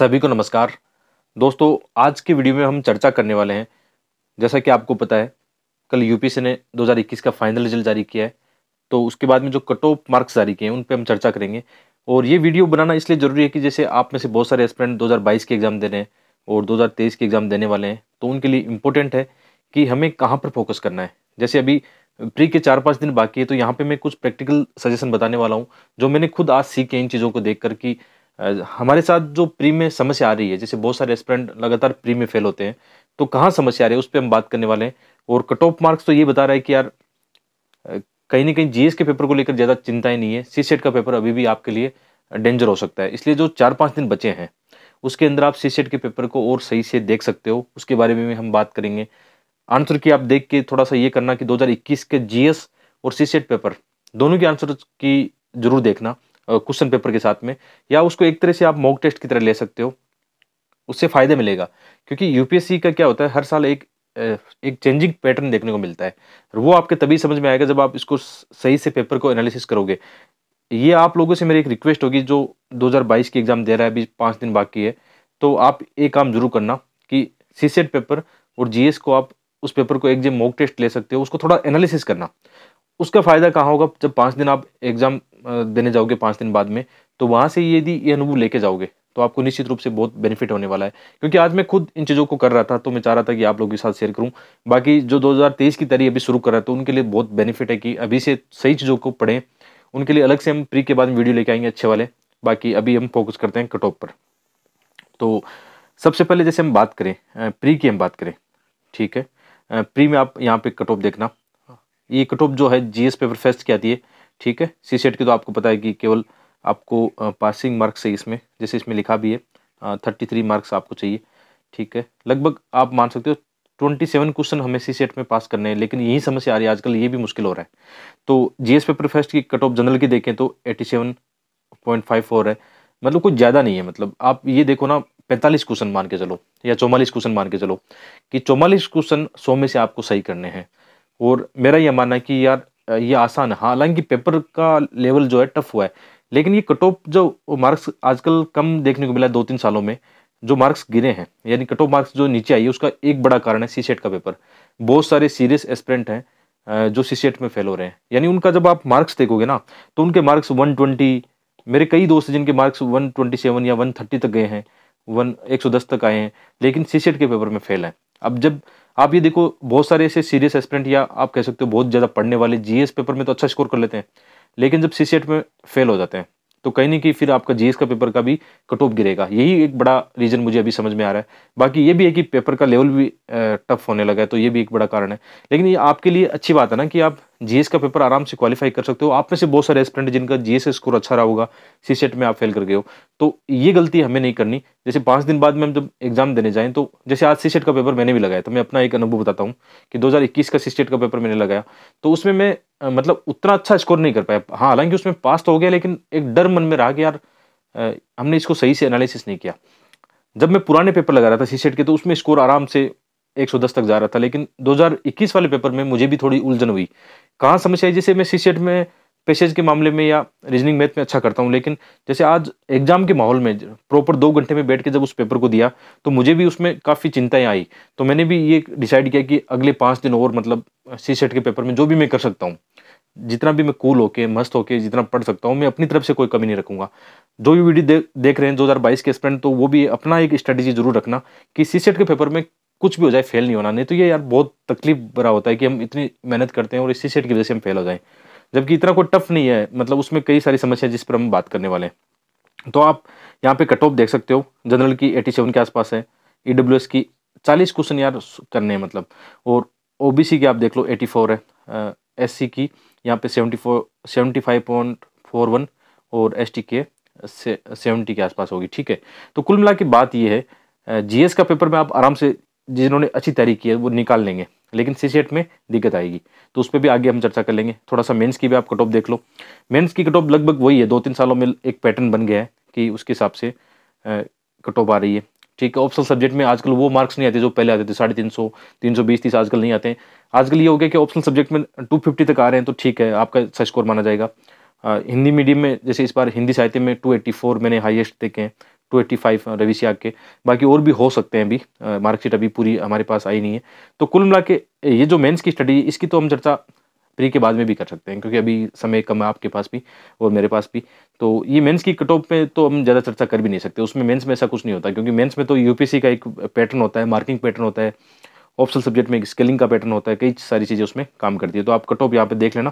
सभी को नमस्कार। दोस्तों, आज की वीडियो में हम चर्चा करने वाले हैं। जैसा कि आपको पता है, कल यूपीएससी ने 2021 का फाइनल रिजल्ट जारी किया है। तो उसके बाद में जो कट ऑफ मार्क्स जारी किए हैं उन पे हम चर्चा करेंगे। और ये वीडियो बनाना इसलिए ज़रूरी है कि जैसे आप में से बहुत सारे एस्पिरेंट 2022 के एग्ज़ाम दे रहे हैं और 2023 के एग्ज़ाम देने वाले हैं, तो उनके लिए इम्पोर्टेंट है कि हमें कहाँ पर फोकस करना है। जैसे अभी प्री के 4-5 दिन बाकी है, तो यहाँ पे मैं कुछ प्रैक्टिकल सजेशन बताने वाला हूँ, जो मैंने खुद आज सीखे इन चीज़ों को देखकर कि हमारे साथ जो प्री में समस्या आ रही है, जैसे बहुत सारे एस्पिरेंट लगातार प्री में फेल होते हैं, तो कहाँ समस्या आ रही है उस पे हम बात करने वाले हैं। और कट ऑफ मार्क्स तो ये बता रहा है कि यार कहीं न कहीं जीएस के पेपर को लेकर ज़्यादा चिंताएँ नहीं है। सीसेट का पेपर अभी भी आपके लिए डेंजर हो सकता है। इसलिए जो 4-5 दिन बचे हैं, उसके अंदर आप सीसेट के पेपर को और सही से देख सकते हो, उसके बारे में भी हम बात करेंगे। आंसर की आप देख के थोड़ा-सा ये करना कि 2021 के जीएस और सीसेट पेपर दोनों के आंसर की ज़रूर देखना क्वेश्चन पेपर के साथ में, या उसको एक तरह से आप मॉक टेस्ट की तरह ले सकते हो। उससे फ़ायदा मिलेगा, क्योंकि यूपीएससी का क्या होता है, हर साल एक चेंजिंग पैटर्न देखने को मिलता है। और वो आपके तभी समझ में आएगा जब आप इसको सही से पेपर को एनालिसिस करोगे। ये आप लोगों से मेरी एक रिक्वेस्ट होगी, जो 2022 की एग्ज़ाम दे रहा है, अभी 5 दिन बाकी है, तो आप एक काम ज़रूर करना कि सीसेट पेपर और जीएस को आप उस पेपर को एक जो मॉक टेस्ट ले सकते हो, उसको थोड़ा एनालिसिस करना। उसका फ़ायदा कहाँ होगा, जब 5 दिन आप एग्ज़ाम देने जाओगे 5 दिन बाद में, तो वहाँ से यदि ये अनुभव लेके जाओगे, तो आपको निश्चित रूप से बहुत बेनिफिट होने वाला है। क्योंकि आज मैं खुद इन चीज़ों को कर रहा था, तो मैं चाह रहा था कि आप लोगों के साथ शेयर करूँ। बाकी जो 2023 की तैयारी अभी शुरू कर रहा है, तो उनके लिए बहुत बेनिफिट है कि अभी से सही चीज़ों को पढ़ें। उनके लिए अलग से हम प्री के बाद में वीडियो लेके आएँगे अच्छे वाले। बाकी अभी हम फ़ोकस करते हैं कट ऑफ पर। तो सबसे पहले जैसे हम बात करें प्री की हम बात करें, ठीक है? प्री में आप यहाँ पे कट ऑफ देखना। ये कट ऑफ जो है जीएस पेपर फर्स्ट की आती है, ठीक है? सीसेट की तो आपको पता है कि केवल आपको पासिंग मार्क्स चाहिए इसमें, जैसे इसमें लिखा भी है 33 मार्क्स आपको चाहिए, ठीक है? लगभग आप मान सकते हो 27 क्वेश्चन हमें सीसेट में पास करने हैं, लेकिन यही समस्या आ रही है आजकल, ये भी मुश्किल हो रहा है। तो जीएस पेपर फर्स्ट की कट ऑफ जनरल की देखें तो 87.54 है, मतलब कुछ ज़्यादा नहीं है। मतलब आप ये देखो ना, 45 क्वेश्चन मान के चलो या 44 क्वेश्चन मान के चलो कि 44 क्वेश्चन 100 में से आपको सही करने हैं। और मेरा ये मानना है कि यार ये आसान है। हालाँकि पेपर का लेवल जो है टफ हुआ है, लेकिन ये कट ऑफ जो मार्क्स आजकल कम देखने को मिला है 2-3 सालों में, जो मार्क्स गिरे हैं, यानी कट ऑफ मार्क्स जो नीचे आई है, उसका एक बड़ा कारण है सीसेट का पेपर। बहुत सारे सीरियस एस्पिरेंट हैं जो सीसेट में फेल हो रहे हैं। यानी उनका जब आप मार्क्स देखोगे ना, तो उनके मार्क्स 120, मेरे कई दोस्त हैं जिनके मार्क्स 127 या 130 तक गए हैं, 110 तक आए हैं, लेकिन सीसेट के पेपर में फेल हैं। अब जब आप ये देखो, बहुत सारे ऐसे सीरियस एस्पिरेंट या आप कह सकते हो बहुत ज़्यादा पढ़ने वाले जीएस पेपर में तो अच्छा स्कोर कर लेते हैं, लेकिन जब सीसेट में फेल हो जाते हैं, तो कहीं न कहीं फिर आपका जीएस का पेपर का भी कट ऑफ गिरेगा। यही एक बड़ा रीज़न मुझे अभी समझ में आ रहा है। बाकी ये भी है कि पेपर का लेवल भी टफ होने लगा है, तो ये भी एक बड़ा कारण है। लेकिन ये आपके लिए अच्छी बात है ना कि आप जीएस का पेपर आराम से क्वालीफाई कर सकते हो। आप में से बहुत सारे एस्पिरेंट जिनका जीएस का स्कोर अच्छा रहा होगा, सीसेट में आप फेल कर गए हो, तो ये गलती हमें नहीं करनी। जैसे 5 दिन बाद में हम जब एग्ज़ाम देने जाएँ, तो जैसे आज सीसेट का पेपर मैंने भी लगाया, तो मैं अपना एक अनुभव बताता हूँ कि 2021 का सीसेट का पेपर मैंने लगाया, तो उसमें मैं मतलब उतना अच्छा स्कोर नहीं कर पाया। हाँ, हालाँकि उसमें पास तो हो गया, लेकिन एक डर मन में रहा कि यार हमने इसको सही से एनालिसिस नहीं किया। जब मैं पुराने पेपर लगा रहा था सीसेट के, तो उसमें स्कोर आराम से 110 तक जा रहा था, लेकिन 2021 वाले पेपर में मुझे भी थोड़ी उलझन हुई। कहाँ समस्या आई, जैसे मैं सीसेट में पैसेज के मामले में या रीजनिंग मैथ में अच्छा करता हूँ, लेकिन जैसे आज एग्जाम के माहौल में प्रॉपर 2 घंटे में बैठ के जब उस पेपर को दिया, तो मुझे भी उसमें काफ़ी चिंताएँ आई। तो मैंने भी ये डिसाइड किया कि अगले 5 दिन और मतलब सीसेट के पेपर में जो भी मैं कर सकता हूँ, जितना भी मैं कूल होके, मस्त होके जितना पढ़ सकता हूँ, मैं अपनी तरफ से कोई कमी नहीं रखूँगा। जो भी वीडियो देख रहे हैं 2022 के एस्पिरेंट, तो वो भी अपना एक स्ट्रैटेजी ज़रूर रखना कि सीसेट के पेपर में कुछ भी हो जाए, फेल नहीं होना। नहीं तो ये यार बहुत तकलीफ भरा होता है कि हम इतनी मेहनत करते हैं और इस सीसेट की वजह से हम फेल हो जाएँ। जबकि इतना कोई टफ नहीं है, मतलब उसमें कई सारी समस्या है जिस पर हम बात करने वाले हैं। तो आप यहाँ पे कट ऑफ देख सकते हो, जनरल की 87 के आसपास है, ईडब्ल्यूएस की 40 क्वेश्चन यार करने हैं मतलब, और ओबीसी की आप देख लो 84 है, एससी की यहाँ पे 75.41 और एसटी के 70 के आसपास होगी, ठीक है। तो कुल मिला के बात ये है, जीएस का पेपर में आप आराम से, जिन्होंने अच्छी तैयारी की है वो निकाल लेंगे, लेकिन सीसेट में दिक्कत आएगी, तो उस पर भी आगे हम चर्चा कर लेंगे। थोड़ा सा मेंस की भी आप कट ऑफ देख लो। मेंस की कट ऑफ लगभग वही है, 2-3 सालों में एक पैटर्न बन गया है कि उसके हिसाब से कट ऑफ आ रही है, ठीक है। ऑप्शनल सब्जेक्ट में आजकल वो मार्क्स नहीं आते जो पहले आते थे, 350, 320, 30 आजकल नहीं आते हैं। आजकल ये हो गया कि ऑप्शनल सब्जेक्ट में 250 तक आ रहे हैं, तो ठीक है, आपका अच्छा स्कोर माना जाएगा। हिंदी मीडियम में जैसे इस बार हिंदी साहित्य में 284 मैंने हाईएस्ट देखे हैं, 285 रवि सियाग के, बाकी और भी हो सकते हैं। अभी मार्कशीट अभी पूरी हमारे पास आई नहीं है। तो कुल मिला के ये जो मेंस की स्टडी है इसकी तो हम चर्चा प्री के बाद में भी कर सकते हैं, क्योंकि अभी समय कम है आपके पास भी और मेरे पास भी। तो ये मेंस की कट ऑफ पे तो हम ज़्यादा चर्चा कर भी नहीं सकते, उसमें मेंस में ऐसा कुछ नहीं होता, क्योंकि मेंस में तो यूपीएससी का एक पैटर्न होता है, मार्किंग पैटर्न होता है, ऑप्शनल सब्जेक्ट में एक स्केलिंग का पैटर्न होता है, कई सारी चीज़ें उसमें काम करती है। तो आप कट ऑफ यहाँ पे देख लेना।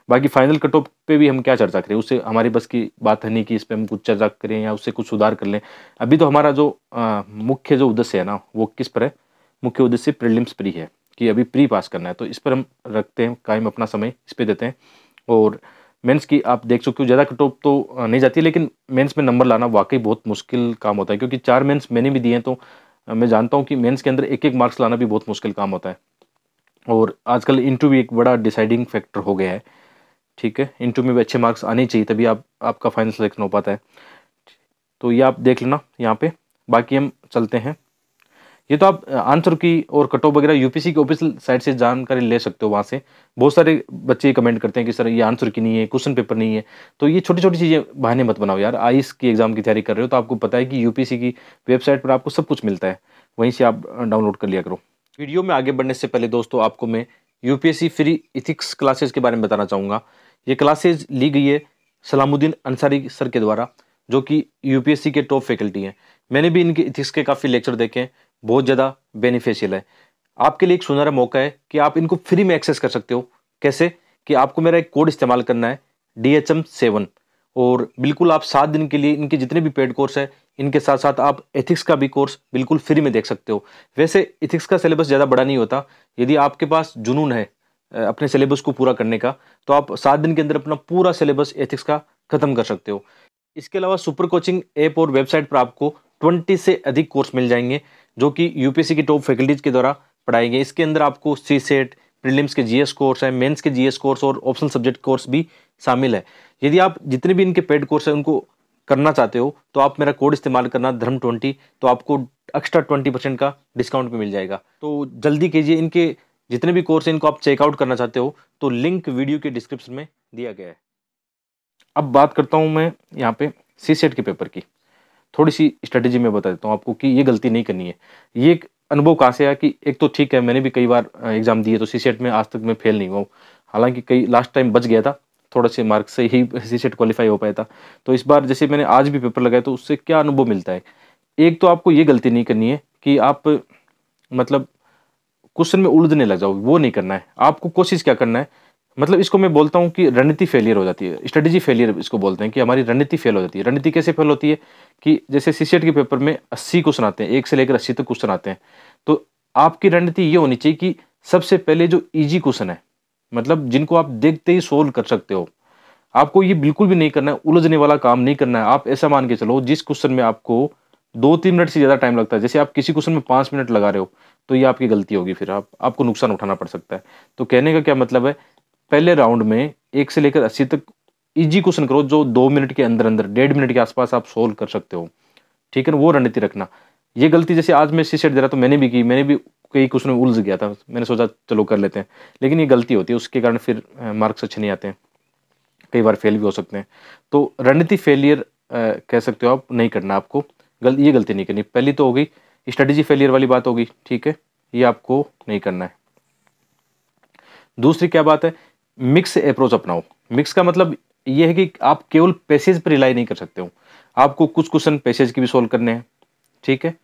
बाकी फाइनल कट ऑफ पे भी हम क्या चर्चा करें, उससे हमारी बस की बात है नहीं कि इस पर हम कुछ चर्चा करें या उससे कुछ सुधार कर लें। अभी तो हमारा जो मुख्य जो उद्देश्य है ना वो किस पर है, मुख्य उद्देश्य प्रीलिम्स प्री है, कि अभी प्री पास करना है। तो इस पर हम रखते हैं कायम, अपना समय इस पर देते हैं। और मेंस की आप देख सकते हो ज़्यादा कट ऑफ तो नहीं जाती है, लेकिन मेंस में नंबर लाना वाकई बहुत मुश्किल काम होता है, क्योंकि 4 मेंस मैंने भी दिए हैं। तो मैं जानता हूँ कि मेंस के अंदर एक एक मार्क्स लाना भी बहुत मुश्किल काम होता है। और आजकल इंटरव्यू भी एक बड़ा डिसाइडिंग फैक्टर हो गया है। ठीक है, इंटरव्यू में भी अच्छे मार्क्स आने चाहिए, तभी आपका फाइनल सिलेक्शन हो पाता है। तो ये आप देख लेना यहाँ पे। बाकी हम चलते हैं, ये तो आप आंसर की और कट ऑफ वगैरह यूपीएससी की ऑफिशियल साइट से जानकारी ले सकते हो। वहाँ से बहुत सारे बच्चे कमेंट करते हैं कि सर ये आंसर की नहीं है, क्वेश्चन पेपर नहीं है। तो ये छोटी छोटी चीज़ें बहाने मत बनाओ यार। आईएएस की एग्जाम की तैयारी कर रहे हो तो आपको पता है कि यूपीएससी की वेबसाइट पर आपको सब कुछ मिलता है, वहीं से आप डाउनलोड कर लिया करो। वीडियो में आगे बढ़ने से पहले दोस्तों आपको मैं यूपीएससी फ्री इथिक्स क्लासेज के बारे में बताना चाहूँगा। ये क्लासेज ली गई है सलामुद्दीन अंसारी सर के द्वारा, जो कि यूपीएससी के टॉप फैकल्टी हैं। मैंने भी इनके इथिक्स के काफ़ी लेक्चर देखे हैं, बहुत ज़्यादा बेनिफिशियल है। आपके लिए एक सुनहरा मौका है कि आप इनको फ्री में एक्सेस कर सकते हो। कैसे कि आपको मेरा एक कोड इस्तेमाल करना है DHM7, और बिल्कुल आप 7 दिन के लिए इनके जितने भी पेड कोर्स है इनके साथ साथ आप एथिक्स का भी कोर्स बिल्कुल फ्री में देख सकते हो। वैसे एथिक्स का सिलेबस ज़्यादा बड़ा नहीं होता, यदि आपके पास जुनून है अपने सिलेबस को पूरा करने का तो आप 7 दिन के अंदर अपना पूरा सिलेबस एथिक्स का खत्म कर सकते हो। इसके अलावा सुपर कोचिंग ऐप और वेबसाइट पर आपको 20 से अधिक कोर्स मिल जाएंगे, जो कि यूपीएससी की टॉप फैकल्टीज के द्वारा पढ़ाए गए। इसके अंदर आपको सी सेट, प्रीलिम्स के जीएस कोर्स है, मेंस के जीएस कोर्स और ऑप्शनल सब्जेक्ट कोर्स भी शामिल है। यदि आप जितने भी इनके पेड कोर्स है उनको करना चाहते हो तो आप मेरा कोड इस्तेमाल करना धर्म20, तो आपको एक्स्ट्रा 20% का डिस्काउंट भी मिल जाएगा। तो जल्दी कीजिए, इनके जितने भी कोर्स हैं इनको आप चेकआउट करना चाहते हो तो लिंक वीडियो के डिस्क्रिप्शन में दिया गया है। अब बात करता हूँ मैं यहाँ पे सी सेट के पेपर की। थोड़ी सी स्ट्रेटेजी में बता देता हूँ आपको कि ये गलती नहीं करनी है। ये एक अनुभव कहाँ से आया कि एक तो ठीक है, मैंने भी कई बार एग्जाम दिए तो सी सेट में आज तक मैं फेल नहीं हुआ हूँ। हालांकि कई लास्ट टाइम बच गया था, थोड़े से मार्क्स से ही सी सेट क्वालिफाई हो पाया था। तो इस बार जैसे मैंने आज भी पेपर लगाया तो उससे क्या अनुभव मिलता है, एक तो आपको ये गलती नहीं करनी है कि आप मतलब क्वेश्चन में उलझने लग जाओ, वो नहीं करना है। आपको कोशिश क्या करना है, मतलब इसको मैं बोलता हूँ कि रणनीति फेलियर हो जाती है, स्ट्रेटेजी फेलियर इसको बोलते हैं, कि हमारी रणनीति फेल हो जाती है। रणनीति कैसे फेल होती है कि जैसे सीसेट के पेपर में 80 क्वेश्चन आते हैं, 1 से लेकर 80 तक क्वेश्चन आते हैं। तो आपकी रणनीति ये होनी चाहिए कि सबसे पहले जो ईजी क्वेश्चन है, मतलब जिनको आप देखते ही सोल्व कर सकते हो, आपको ये बिल्कुल भी नहीं करना है, उलझने वाला काम नहीं करना है। आप ऐसा मान के चलो जिस क्वेश्चन में आपको 2-3 मिनट से ज़्यादा टाइम लगता है, जैसे आप किसी क्वेश्चन में 5 मिनट लगा रहे हो, तो ये आपकी गलती होगी, फिर आपको नुकसान उठाना पड़ सकता है। तो कहने का क्या मतलब है, पहले राउंड में 1 से लेकर 80 तक इजी क्वेश्चन करो जो 2 मिनट के अंदर अंदर, 1.5 मिनट के आसपास आप सोल्व कर सकते हो। ठीक है ना, वो रणनीति रखना। ये गलती जैसे आज मैं सी सेट दे रहा तो मैंने भी की, मैंने भी कई क्वेश्चन में उलझ गया था, मैंने सोचा चलो कर लेते हैं, लेकिन ये गलती होती है, उसके कारण फिर मार्क्स अच्छे नहीं आते हैं, कई बार फेल भी हो सकते हैं। तो रणनीति फेलियर कह सकते हो आप, नहीं करना आपको, ये गलती नहीं करनी। पहली तो हो गई स्ट्रेटेजी फेलियर वाली बात होगी, ठीक है, ये आपको नहीं करना है। दूसरी क्या बात है, मिक्स अप्रोच अपनाओ। मिक्स का मतलब ये है कि आप केवल पैसेज पर रिलाई नहीं कर सकते हो, आपको कुछ क्वेश्चन पैसेज के भी सोल्व करने हैं, ठीक है,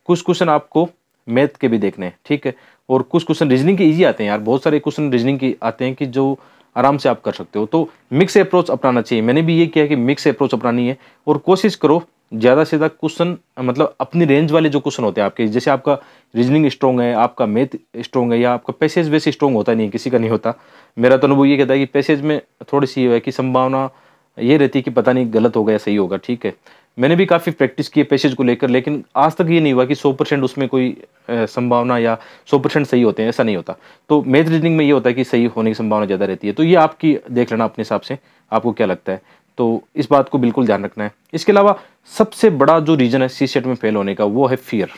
कुछ क्वेश्चन आपको मैथ के भी देखने हैं, ठीक है, और कुछ क्वेश्चन रीजनिंग के इजी आते हैं यार, बहुत सारे क्वेश्चन रीजनिंग के आते हैं कि जो आराम से आप कर सकते हो। तो मिक्स अप्रोच अपनाना चाहिए, मैंने भी ये किया है कि मिक्स अप्रोच अपनानी है। और कोशिश करो ज़्यादा से ज़्यादा क्वेश्चन, मतलब अपनी रेंज वाले जो क्वेश्चन होते हैं आपके, जैसे आपका रीजनिंग स्ट्रॉन्ग है, आपका मैथ स्ट्रॉन्ग है, या आपका पैसेज वैसे स्ट्रॉन्ग होता नहीं, किसी का नहीं होता। मेरा तो अनुभव ये कहता है कि पैसेज में थोड़ी सी है कि संभावना ये रहती है कि पता नहीं गलत होगा या सही होगा, ठीक है। मैंने भी काफ़ी प्रैक्टिस की है पैसेज को लेकर, लेकिन आज तक ये नहीं हुआ कि 100% उसमें कोई संभावना या 100% सही होते हैं, ऐसा नहीं होता। तो मैथ रीजनिंग में ये होता है कि सही होने की संभावना ज़्यादा रहती है। तो ये आपकी देख लेना अपने हिसाब से, आपको क्या लगता है, तो इस बात को बिल्कुल ध्यान रखना है। इसके अलावा सबसे बड़ा जो रीज़न है सी सेट में फेल होने का, वो है फियर।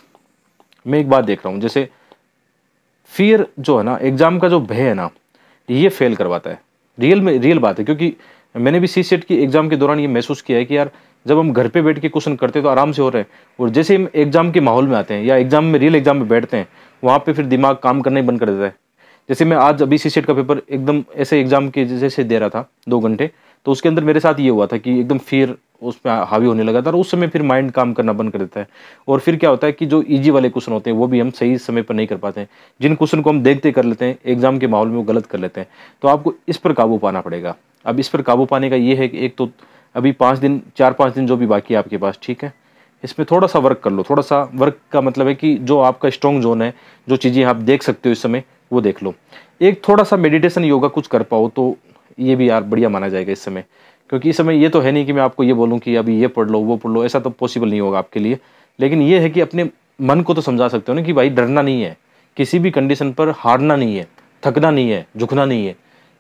मैं एक बात देख रहा हूँ, जैसे फियर जो है ना, एग्जाम का जो भय है ना, ये फेल करवाता है। रियल बात है, क्योंकि मैंने भी सी सेट की एग्जाम के दौरान ये महसूस किया है कि यार जब हम घर पे बैठ के क्वेश्चन करते हैं तो आराम से हो रहे हैं, और जैसे हम एग्जाम के माहौल में आते हैं या एग्जाम में रियल एग्जाम में बैठते हैं, वहाँ पे फिर दिमाग काम करना ही बंद कर देता है। जैसे मैं आज अभी सीसेट का पेपर एकदम ऐसे एग्जाम के जैसे दे रहा था 2 घंटे, तो उसके अंदर मेरे साथ ये हुआ था कि एकदम फिर उसमें हावी होने लगा था, और उस समय फिर माइंड काम करना बंद कर देता है। और फिर क्या होता है कि जो इजी वाले क्वेश्चन होते हैं वो भी हम सही समय पर नहीं कर पाते हैं, जिन क्वेश्चन को हम देखते कर लेते हैं एग्जाम के माहौल में वो गलत कर लेते हैं। तो आपको इस पर काबू पाना पड़ेगा। अब इस पर काबू पाने का ये है कि एक तो अभी 5 दिन 4-5 दिन जो भी बाकी है आपके पास, ठीक है, इसमें थोड़ा सा वर्क कर लो। थोड़ा सा वर्क का मतलब है कि जो आपका स्ट्रॉन्ग जोन है, जो चीज़ें आप देख सकते हो इस समय, वो देख लो। एक थोड़ा सा मेडिटेशन योगा कुछ कर पाओ तो ये भी यार बढ़िया माना जाएगा इस समय। क्योंकि इस समय ये तो है नहीं कि मैं आपको ये बोलूँ कि अभी ये पढ़ लो वो पढ़ लो, ऐसा तो पॉसिबल नहीं होगा आपके लिए। लेकिन ये है कि अपने मन को तो समझा सकते हो ना कि भाई डरना नहीं है, किसी भी कंडीशन पर हारना नहीं है, थकना नहीं है, झुकना नहीं है।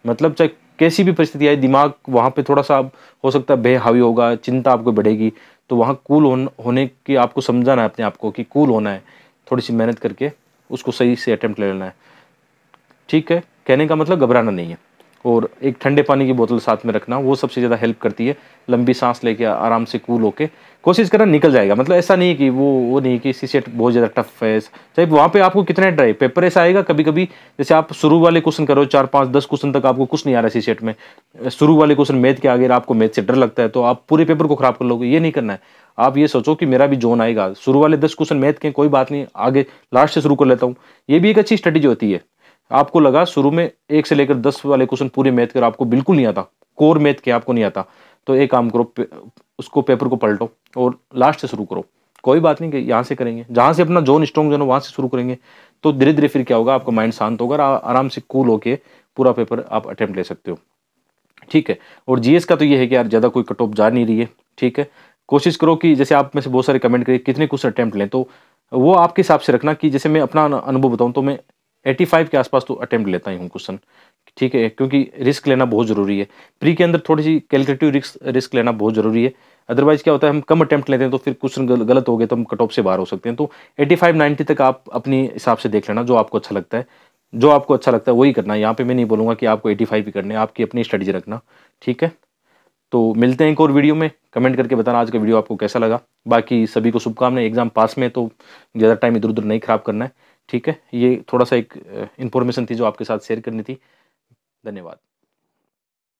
मतलब चाहे कैसी भी परिस्थिति आए, दिमाग वहाँ पे थोड़ा सा हो सकता है बेहावी होगा, चिंता आपको बढ़ेगी, तो वहाँ कूल होने की आपको समझाना है अपने आप को कि कूल होना है, थोड़ी सी मेहनत करके उसको सही से अटेम्प्ट ले लेना है। ठीक है, कहने का मतलब घबराना नहीं है। और एक ठंडे पानी की बोतल साथ में रखना, वो सबसे ज़्यादा हेल्प करती है। लंबी सांस लेके आराम से कूल होके कोशिश करना, निकल जाएगा। मतलब ऐसा नहीं है कि वो नहीं कि सीसेट बहुत ज़्यादा टफ है, चाहे वहाँ पे आपको कितना ट्राई पेपर ऐसा आएगा कभी कभी, जैसे आप शुरू वाले क्वेश्चन करो 4-5-10 क्वेश्चन तक आपको कुछ नहीं आ रहा है सीसेट में, शुरू वाले क्वेश्चन मैथ के आगे आपको मैथ से डर लगता है तो आप पूरे पेपर को खराब कर लोगे। ये नहीं करना है। आप ये सोचो कि मेरा भी जोन आएगा, शुरू वाले 10 क्वेश्चन मैथ के, कोई बात नहीं, आगे लास्ट से शुरू कर लेता हूँ। ये भी एक अच्छी स्ट्रेटेजी होती है। आपको लगा शुरू में 1 से लेकर 10 वाले क्वेश्चन पूरे मैथ के आपको बिल्कुल नहीं आता, कोर मैथ के आपको नहीं आता, तो एक काम करो, उसको पेपर को पलटो और लास्ट से शुरू करो। कोई बात नहीं कि यहाँ से करेंगे, जहाँ से अपना जोन स्ट्रॉन्ग जोन वहाँ से शुरू करेंगे, तो धीरे धीरे फिर क्या होगा, आपका माइंड शांत होगा, आराम से कूल होके पूरा पेपर आप अटेम्प्ट ले सकते हो। ठीक है। और जीएस का तो ये है कि यार ज़्यादा कोई कट ऑफ जा नहीं रही है। ठीक है, कोशिश करो कि जैसे आप में से बहुत सारे कमेंट करिए कितने क्वेश्चन अटेम्प्ट लें, तो वो आपके हिसाब से रखना कि जैसे मैं अपना अनुभव बताऊं तो मैं 85 के आसपास तो अटेम्प्ट लेता ही हूँ क्वेश्चन। ठीक है, क्योंकि रिस्क लेना बहुत ज़रूरी है। प्री के अंदर थोड़ी सी कैलकुलेटिव रिस्क लेना बहुत ज़रूरी है। अदरवाइज क्या होता है, हम कम अटेम्प्ट लेते हैं तो फिर क्वेश्चन गलत हो गए तो हम कट ऑफ से बाहर हो सकते हैं। तो 85-90 तक आप अपनी हिसाब से देख लेना, जो आपको अच्छा लगता है, जो आपको अच्छा लगता है वही करना है। यहाँ पे मैं नहीं बोलूँगा कि आपको 85 ही करने हैं, आपकी अपनी स्ट्रेटजी रखना। ठीक है, तो मिलते हैं एक और वीडियो में। कमेंट करके बताना आज का वीडियो आपको कैसा लगा। बाकी सभी को शुभकामनाएं, एग्जाम पास में, तो ज़्यादा टाइम इधर उधर नहीं खराब करना है। ठीक है, ये थोड़ा सा एक इन्फॉर्मेशन थी जो आपके साथ शेयर करनी थी। धन्यवाद।